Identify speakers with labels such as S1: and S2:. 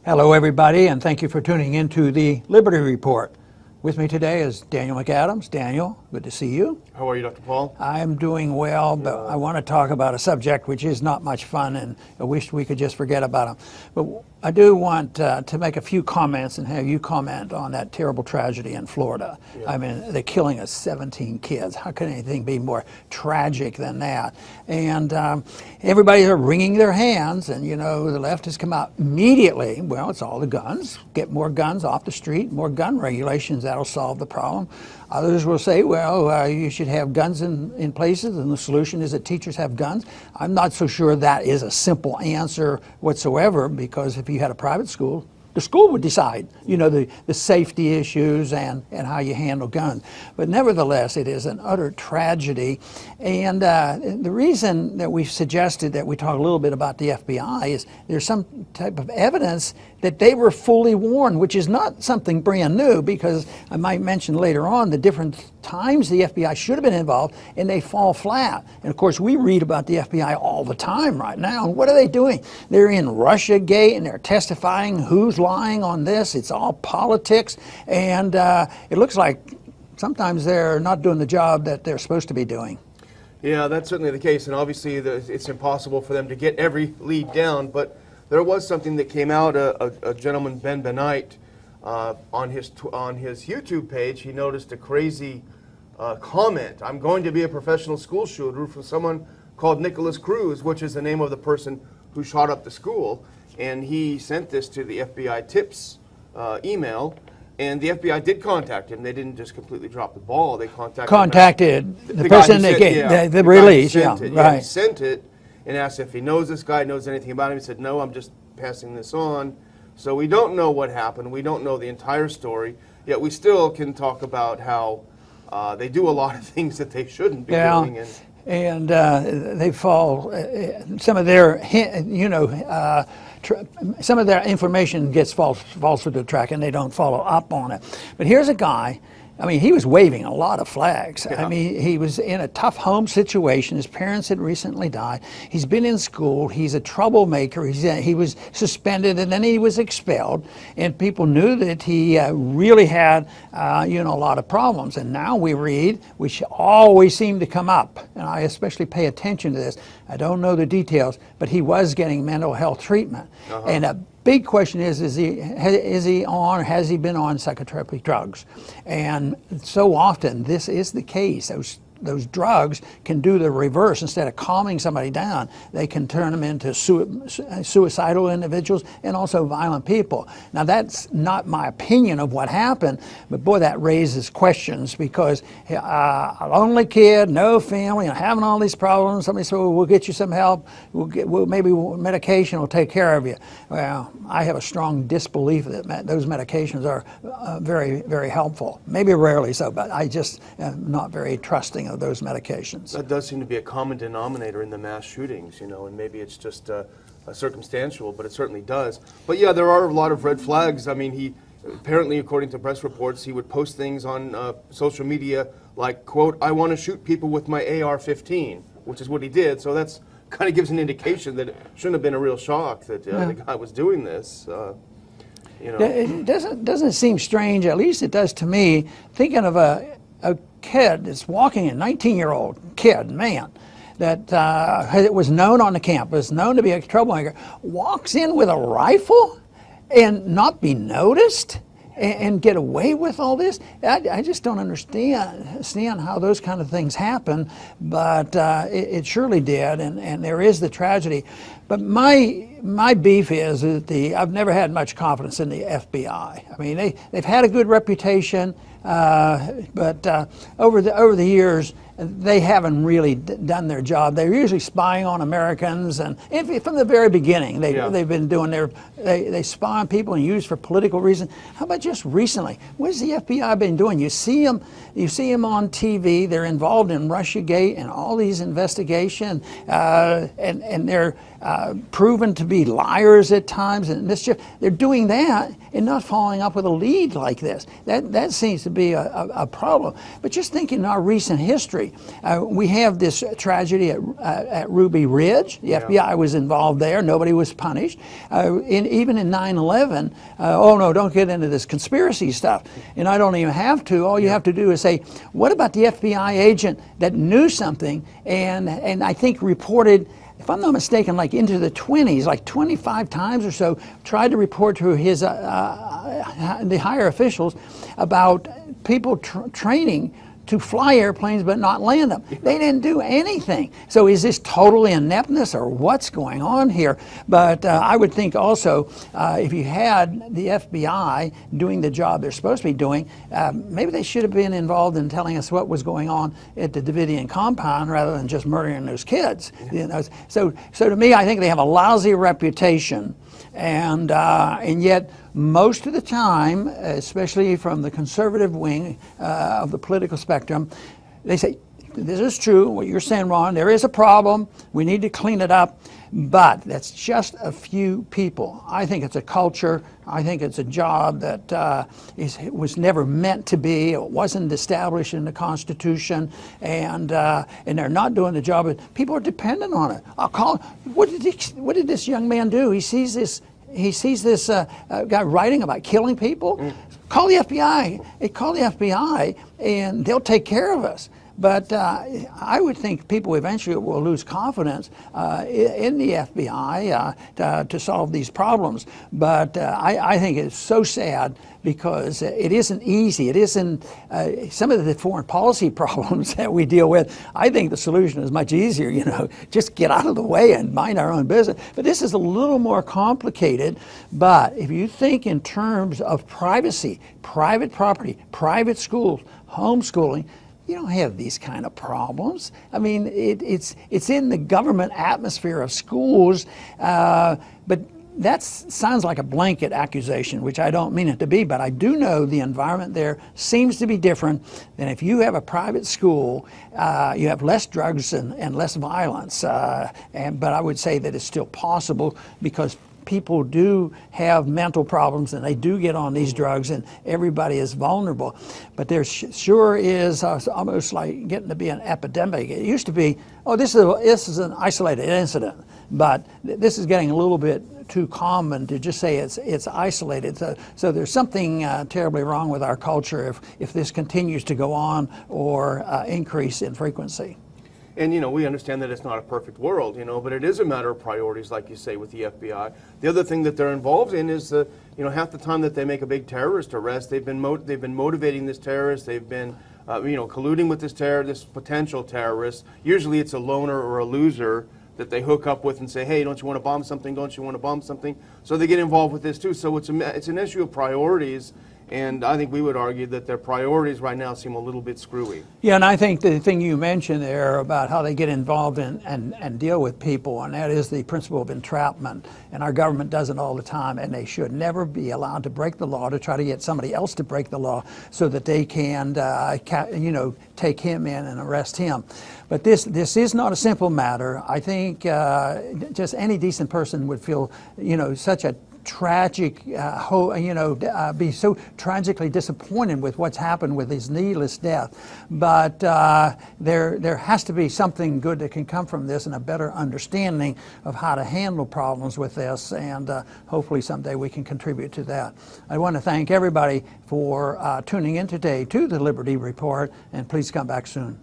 S1: Hello, everybody, and thank you for tuning into the Liberty Report. With me today is Daniel McAdams. Daniel, good to see you.
S2: How are you, Dr. Paul?
S1: I'm doing well, but I want to talk about a subject which is not much fun, and I wish we could just forget about them. But I do want to make a few comments and have you comment on that terrible tragedy in Florida. Yeah. I mean, the killing of 17 kids. How can anything be more tragic than that? And everybody are wringing their hands, and you know, the left has come out immediately. Well, it's all the guns. Get more guns off the street, more gun regulations. That'll solve the problem. Others will say, well, you should have guns in places, and the solution is that teachers have guns. I'm not so sure that is a simple answer whatsoever, because if you had a private school, the school would decide, you know, the safety issues and how you handle guns. But nevertheless, it is an utter tragedy. And the reason that we've suggested that we talk a little bit about the FBI is there's some type of evidence that they were fully warned, which is not something brand new, because I might mention later on the different times the FBI should have been involved and they fall flat. And of course, we read about the FBI all the time right now. And what are they doing? They're in Russiagate and they're testifying who's lying on this. It's all politics. And it looks like sometimes they're not doing the job that they're supposed to be doing.
S2: Yeah, that's certainly the case. And obviously, it's impossible for them to get every lead down. But there was something that came out. A gentleman, Ben Benight, on his YouTube page, he noticed a crazy comment. I'm going to be a professional school shooter, from someone called Nicholas Cruz, which is the name of the person who shot up the school. And he sent this to the FBI tips email. And the FBI did contact him. They didn't just completely drop the ball. They contacted
S1: the person that gave the release.
S2: He sent it and asked if he knows this guy, knows anything about him. He said, no, I'm just passing this on. So we don't know what happened. We don't know the entire story. Yet we still can talk about how they do a lot of things that they shouldn't be doing.
S1: And they fall, some of their, some of their information gets false through the track, and they don't follow up on it. But here's a guy, I mean, he was waving a lot of flags. Yeah. I mean, he was in a tough home situation. His parents had recently died. He's been in school. He's a troublemaker. He was suspended, and then he was expelled. And people knew that he really had, a lot of problems. And now we read, which always seem to come up, and I especially pay attention to this. I don't know the details, but he was getting mental health treatment. And a big question is he on, or has he been on psychotropic drugs? And so often this is the case. Those drugs can do the reverse. Instead of calming somebody down, they can turn them into suicidal individuals and also violent people. Now, that's not my opinion of what happened, but boy, that raises questions, because a lonely kid, no family, and having all these problems. Somebody said, well, we'll get you some help. Maybe medication will take care of you. Well, I have a strong disbelief that those medications are very, very helpful. Maybe rarely so, but I just am not very trusting of those medications.
S2: That does seem to be a common denominator in the mass shootings, and maybe it's just circumstantial, but it certainly does. But yeah, there are a lot of red flags. I mean, he apparently, according to press reports, he would post things on social media like, quote, I want to shoot people with my AR-15, which is what he did. So that's kind of gives an indication that it shouldn't have been a real shock that the guy was doing this.
S1: It doesn't seem strange, at least it does to me, thinking of a kid that's walking, a 19-year-old kid, man, that was known on the campus, known to be a troublemaker, walks in with a rifle and not be noticed and get away with all this. I just don't understand how those kind of things happen, but it surely did, and there is the tragedy. But my beef is that I've never had much confidence in the FBI. I mean, they've had a good reputation, but over the years, they haven't really done their job. They're usually spying on Americans, and from the very beginning, they've been doing they spy on people and use for political reasons. How about just recently? What has the FBI been doing? You see them on TV. They're involved in Russiagate and all these investigations, and they're proven to be liars at times and mischief. They're doing that and not following up with a lead like this. That seems to be a problem. But just think in our recent history, screwy. We have this tragedy at Ruby Ridge. The FBI was involved there. Nobody was punished. Even in 9/11, oh no, don't get into this conspiracy stuff. And I don't even have to. All you have to do is say, what about the FBI agent that knew something and I think reported, if I'm not mistaken, like into the 20s, like 25 times or so, tried to report to his the higher officials about people training to fly airplanes but not land them. They didn't do anything. So is this total ineptness or what's going on here? But I would think also if you had the FBI doing the job they're supposed to be doing, maybe they should have been involved in telling us what was going on at the Davidian compound rather than just murdering those kids. You know? So to me, I think they have a lousy reputation, and yet most of the time, especially from the conservative wing of the political spectrum, they say, this is true, what you're saying, Ron, there is a problem, we need to clean it up, but that's just a few people. I think it's a culture, I think it's a job that was never meant to be, it wasn't established in the Constitution, and they're not doing the job, but people are dependent on it. What did this young man do? He sees this guy writing about killing people. Call the FBI. Call the FBI, and they'll take care of us. But I would think people eventually will lose confidence in the FBI to solve these problems. But I think it's so sad because it isn't easy. It isn't some of the foreign policy problems that we deal with. I think the solution is much easier, you know, just get out of the way and mind our own business. But this is a little more complicated. But if you think in terms of privacy, private property, private schools, homeschooling, you don't have these kind of problems. I mean, it's in the government atmosphere of schools, but that sounds like a blanket accusation, which I don't mean it to be, but I do know the environment there seems to be different than if you have a private school. You have less drugs and less violence, but I would say that it's still possible because people do have mental problems and they do get on these drugs and everybody is vulnerable. But there sure is almost like getting to be an epidemic. It used to be, oh, this is an isolated incident, but this is getting a little bit too common to just say it's isolated. So there's something terribly wrong with our culture if this continues to go on or increase in frequency.
S2: And, you know, we understand that it's not a perfect world, you know, but it is a matter of priorities, like you say, with the FBI. The other thing that they're involved in is, you know, half the time that they make a big terrorist arrest, they've been motivating this terrorist, they've been, you know, colluding with this potential terrorist. Usually it's a loner or a loser that they hook up with and say, hey, don't you want to bomb something? Don't you want to bomb something? So they get involved with this too. So it's an issue of priorities. And I think we would argue that their priorities right now seem a little bit screwy.
S1: Yeah, and I think the thing you mentioned there about how they get involved in and deal with people, and that is the principle of entrapment. And our government does it all the time, and they should never be allowed to break the law to try to get somebody else to break the law so that they can, you know, take him in and arrest him. But this is not a simple matter. I think just any decent person would feel, you know, such a tragic, be so tragically disappointed with what's happened with his needless death. But there has to be something good that can come from this and a better understanding of how to handle problems with this, and hopefully someday we can contribute to that. I want to thank everybody for tuning in today to the Liberty Report, and please come back soon.